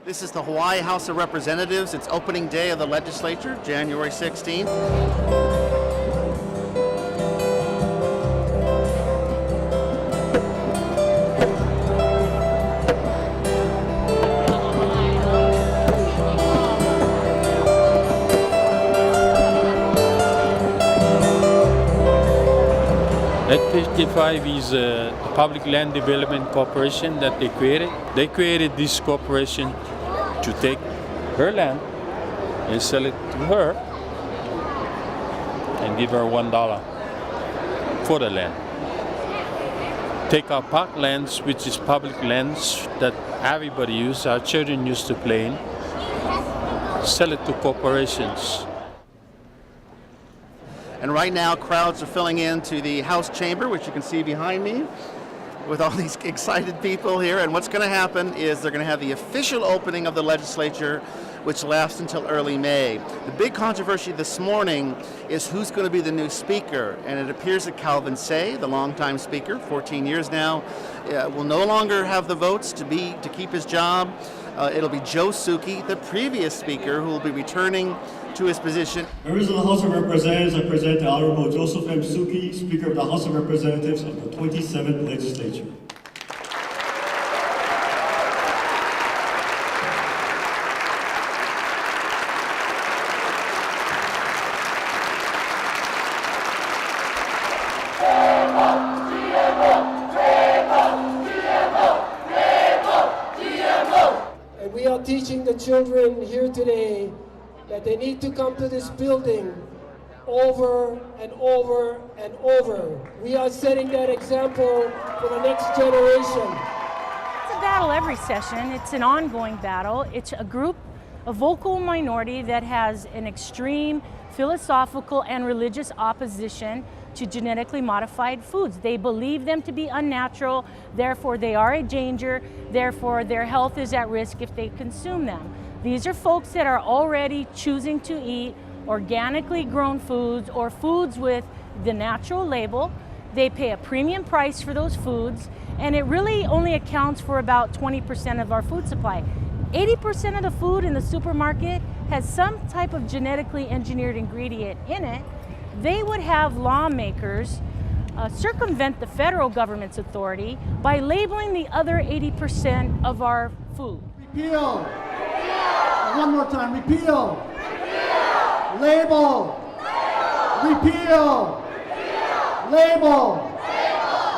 This is the Hawaii House of Representatives. It's opening day of the legislature, January 16th. At 55 is a public land development corporation that they created. They created this corporation to take her land and sell it to her and give her $1 for the land. Take our park lands, which is public lands that everybody uses, our children used to play in, sell it to corporations. And right now, crowds are filling into the House chamber, which you can see behind me, with all these excited people here. And what's going to happen is they're going to have the official opening of the legislature, which lasts until early May. The big controversy this morning is who's going to be the new speaker. And it appears that Calvin Say, the longtime speaker, 14 years now, will no longer have the votes to keep his job. It'll be Joe Suki, the previous speaker, who will be returning to his position. Members of the House of Representatives, I present the Honorable Joseph M. Suki, Speaker of the House of Representatives of the 27th Legislature. And we are teaching the children here today that they need to come to this building over and over and over. We are setting that example for the next generation. It's a battle every session. It's an ongoing battle. It's a group, a vocal minority that has an extreme philosophical and religious opposition to genetically modified foods. They believe them to be unnatural, therefore they are a danger, therefore their health is at risk if they consume them. These are folks that are already choosing to eat organically grown foods or foods with the natural label. They pay a premium price for those foods, and it really only accounts for about 20% of our food supply. 80% of the food in the supermarket has some type of genetically engineered ingredient in it. They would have lawmakers circumvent the federal government's authority by labeling the other 80% of our food. Repeal. One more time, repeal. Label. Repeal. Label.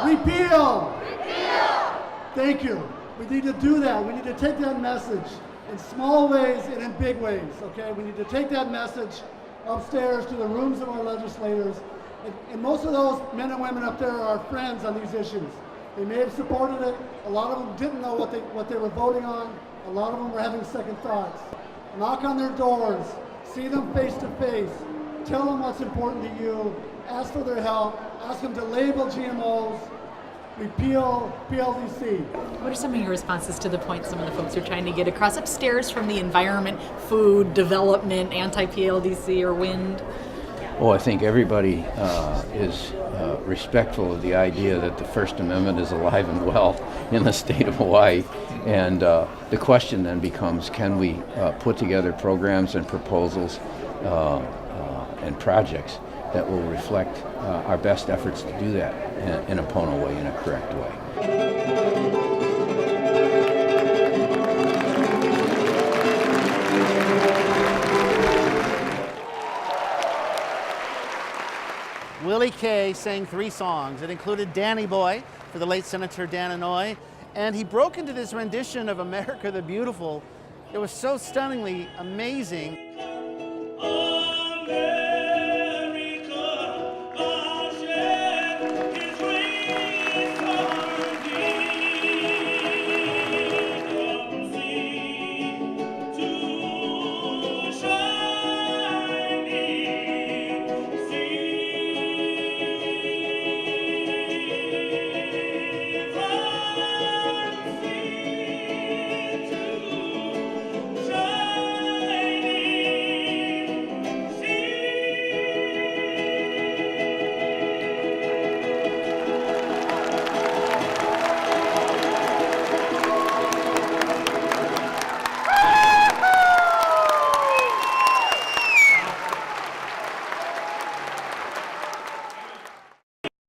Repeal. Thank you. We need to do that. We need to take that message in small ways and in big ways, okay? We need to take that message upstairs to the rooms of our legislators. And most of those men and women up there are our friends on these issues. They may have supported it. A lot of them didn't know what they were voting on. A lot of them were having second thoughts. Knock on their doors, see them face to face, tell them what's important to you, ask for their help, ask them to label GMOs, repeal PLDC. What are some of your responses to the point some of the folks are trying to get across upstairs from the environment, food, development, anti-PLDC, or wind? Oh, I think everybody is respectful of the idea that the First Amendment is alive and well in the state of Hawaii. And the question then becomes, can we put together programs and proposals and projects that will reflect our best efforts to do that in a Pono way, in a correct way. Willie Kay sang 3 songs. It included Danny Boy for the late Senator Dan Inouye, and he broke into this rendition of America the Beautiful. It was so stunningly amazing.